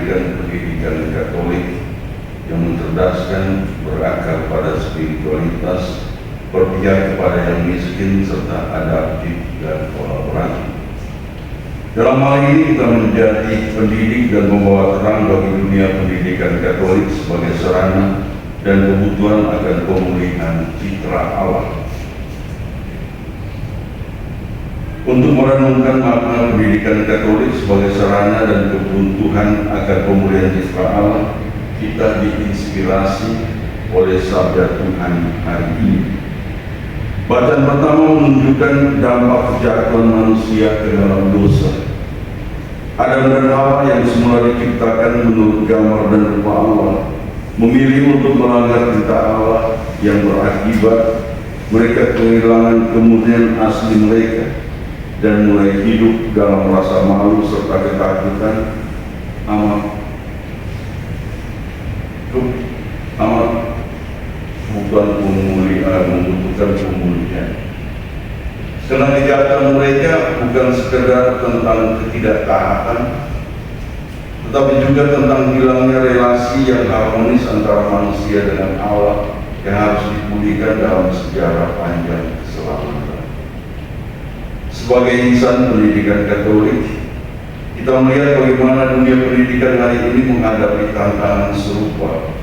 memberikan pendidikan Katolik yang mencerdaskan, berakar pada spiritualitas, berpihak kepada yang miskin, serta adaptif dan kolaboratif. Dalam hal ini kita menjadi pendidik dan membawa terang bagi dunia pendidikan Katolik sebagai sarana dan kebutuhan akan pemulihan citra Allah. Untuk merenungkan makna pendidikan Katolik sebagai sarana dan kebutuhan akan pemulihan citra Allah, kita diinspirasi oleh sabda Tuhan hari ini. Bacaan pertama menunjukkan dampak kejatuhan manusia ke dalam dosa. Adam dan Hawa yang semula diciptakan menurut gambar dan rupa Allah, memilih untuk melanggar perintah Allah yang berakibat mereka kehilangan kemudian asli mereka dan mulai hidup dalam rasa malu serta ketakutan membutuhkan pemulihan. Karena kejahatan mereka bukan sekedar tentang ketidaktaatan, tetapi juga tentang hilangnya relasi yang harmonis antara manusia dengan Allah yang harus dipulihkan dalam sejarah panjang keselamatan. Sebagai insan pendidikan Katolik, kita melihat bagaimana dunia pendidikan hari ini menghadapi tantangan serupa.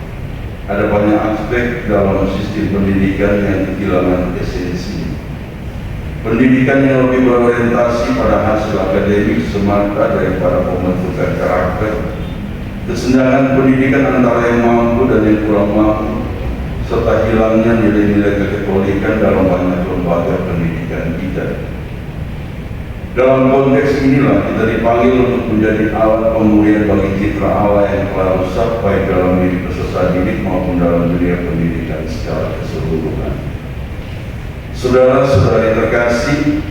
Ada banyak aspek dalam sistem pendidikan yang kehilangan esensi. Pendidikan yang lebih berorientasi pada hasil akademik semata daripada pembentukan karakter, kesenjangan pendidikan antara yang mampu dan yang kurang mampu, serta hilangnya nilai-nilai kekatolikan dalam banyak lembaga pendidikan kita. Dalam konteks inilah kita dipanggil untuk menjadi alat pemulihan bagi citra Allah yang telah rusak baik dalam diri peserta didik maupun dalam dunia pendidikan secara keseluruhan. Saudara-saudari terkasih,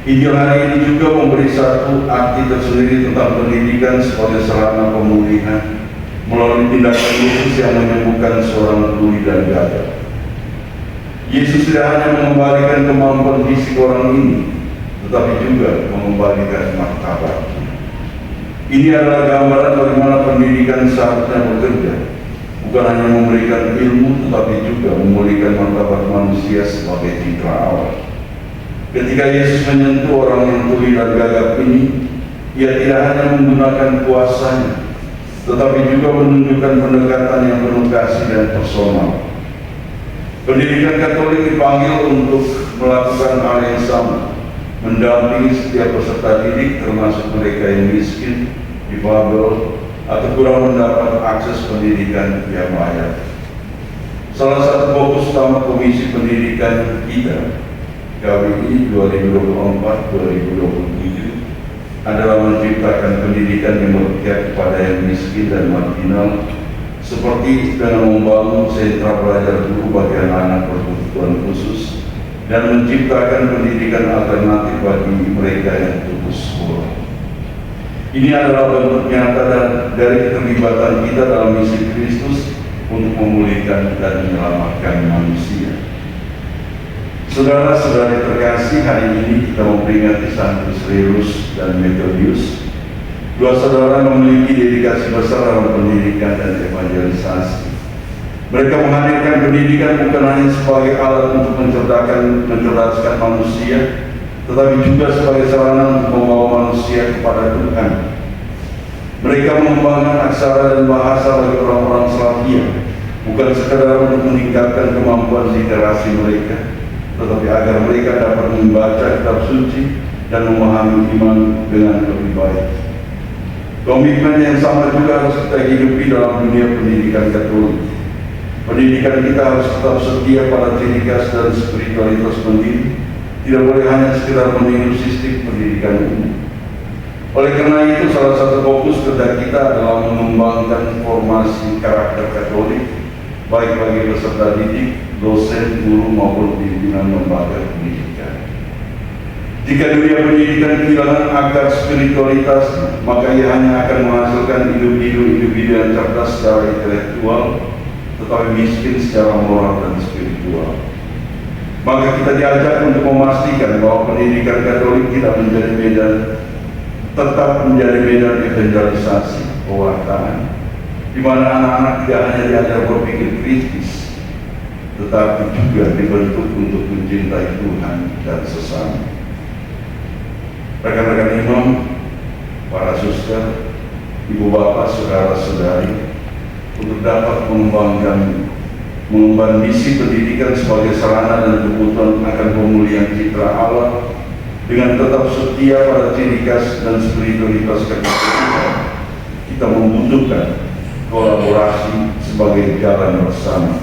Injil hari ini juga memberi satu arti tersendiri tentang pendidikan sebagai sarana pemulihan melalui tindakan Yesus yang menyembuhkan seorang tuli dan gagah. Yesus tidak hanya mengembalikan kemampuan fisik orang ini, tetapi juga mengembalikan martabatnya. Ini adalah gambaran bagaimana pendidikan seharusnya bekerja, bukan hanya memberikan ilmu, tetapi juga memulihkan martabat manusia sebagai citra Allah. Ketika Yesus menyentuh orang yang tuli dan gagap ini, Ia tidak hanya menggunakan kuasanya, tetapi juga menunjukkan pendekatan yang penuh kasih dan personal. Pendidikan Katolik dipanggil untuk melakukan hal yang sama, mendampingi setiap peserta didik, termasuk mereka yang miskin, difabel, atau kurang mendapat akses pendidikan yang layak. Salah satu fokus utama Komisi Pendidikan kita, KBI 2024-2027, adalah menciptakan pendidikan yang berpihak kepada yang miskin dan marginal, seperti dengan membangun sentra belajar guru bagi anak-anak berkebutuhan khusus dan menciptakan pendidikan alternatif bagi mereka yang putus sekolah. Ini adalah bentuk nyata dari keterlibatan kita dalam misi Kristus untuk memulihkan dan menyelamatkan manusia. Saudara-saudari terkasih, hari ini kita memperingati Santus Reus dan Methodius, dua saudara memiliki dedikasi besar dalam pendidikan dan evangelisasi. Mereka menghadirkan pendidikan bukan hanya sebagai alat untuk mencerdaskan manusia, tetapi juga sebagai sarana untuk membawa manusia kepada Tuhan. Mereka mengembangkan aksara dan bahasa bagi orang-orang Slavia, bukan sekadar untuk meningkatkan kemampuan literasi mereka, tetapi agar mereka dapat membaca kitab suci dan memahami iman dengan lebih baik. Komitmen yang sama juga harus kita hidupi dalam dunia pendidikan Katolik. Pendidikan kita harus tetap setia pada ciri khas dan spiritualitas pendiri, tidak boleh hanya sekedar meniru sistem pendidikan umum. Oleh karena itu, salah satu fokus kerja kita adalah mengembangkan formasi karakter Katolik, baik bagi peserta didik, dosen, guru maupun pimpinan lembaga pendidikan. Jika dunia pendidikan kehilangan akar spiritualitas, maka ia hanya akan menghasilkan individu yang cerdas secara intelektual, tetapi miskin secara moral dan spiritual. Maka kita diajak untuk memastikan bahwa pendidikan Katolik tetap menjadi medan evangelisasi, pewartaan, di mana anak-anak tidak hanya diajar berpikir kritis, tetapi juga dibentuk untuk mencintai Tuhan dan sesama. Rekan-rekan imam, para suster, ibu bapak, saudara-saudari, untuk dapat mengemban misi pendidikan sebagai sarana dan kebutuhan akan pemulihan citra Allah dengan tetap setia pada ciri khas dan spiritualitas kekristenan, kita membutuhkan kolaborasi sebagai jalan bersama.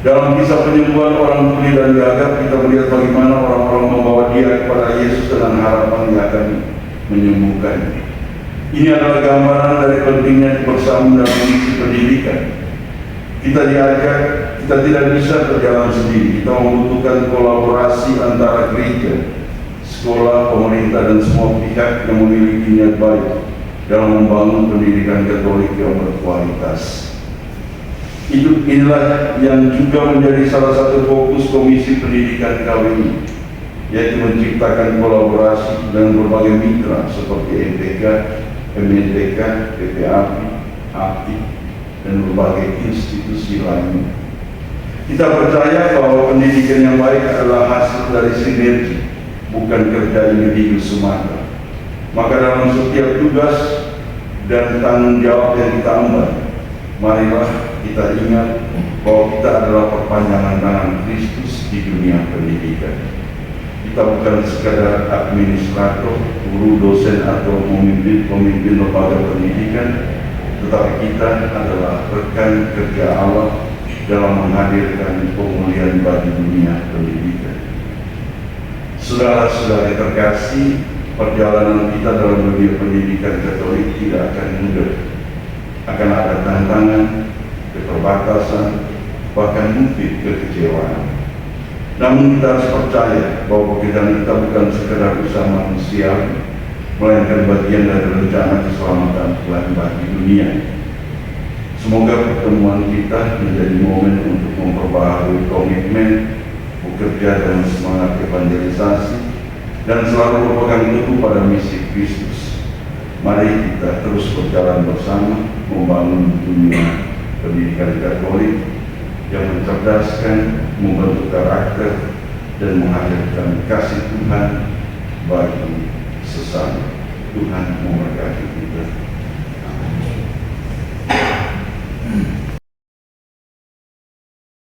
Dalam kisah penyembuhan orang tuli dan gagap, kita melihat bagaimana orang-orang membawa dia kepada Yesus dengan harapan yang akan menyembuhkan. Ini adalah gambaran dari pentingnya kebersamaan dalam misi pendidikan. Kita diajak, kita tidak bisa berjalan sendiri. Kita membutuhkan kolaborasi antara gereja, sekolah, pemerintah, dan semua pihak yang memiliki niat baik dalam membangun pendidikan Katolik yang berkualitas. Inilah yang juga menjadi salah satu fokus Komisi Pendidikan kali ini, yaitu menciptakan kolaborasi dengan berbagai mitra seperti MPK, MNTK, PPAPI, API, dan berbagai institusi lainnya. Kita percaya bahwa pendidikan yang baik adalah hasil dari sinergi, bukan kerja individu semata. Maka dalam setiap tugas dan tanggung jawab yang kita emban, marilah kita ingat bahwa kita adalah perpanjangan tangan Kristus di dunia pendidikan. Kita bukan sekadar administrator, guru, dosen, atau pemimpin lembaga pendidikan, tetapi kita adalah rekan kerja Allah dalam menghadirkan pemulihan bagi dunia pendidikan. Saudara-saudari terkasih, perjalanan kita dalam dunia pendidikan Katolik tidak akan mudah. Akan ada tantangan, keterbatasan, bahkan mungkin kekecewaan. Namun kita harus percaya bahwa pekerjaan kita bukan sekedar usaha manusia, melainkan bagian dari rencana keselamatan Tuhan bagi dunia. Semoga pertemuan kita menjadi momen untuk memperbaharui komitmen, bekerja dengan semangat evangelisasi, dan selalu berpegang teguh pada misi Kristus. Mari kita terus berjalan bersama membangun dunia pendidikan Katolik yang mencerdaskan, membentuk karakter, dan menghadirkan kasih Tuhan bagi sesama. Tuhan memberkati kita. Amin.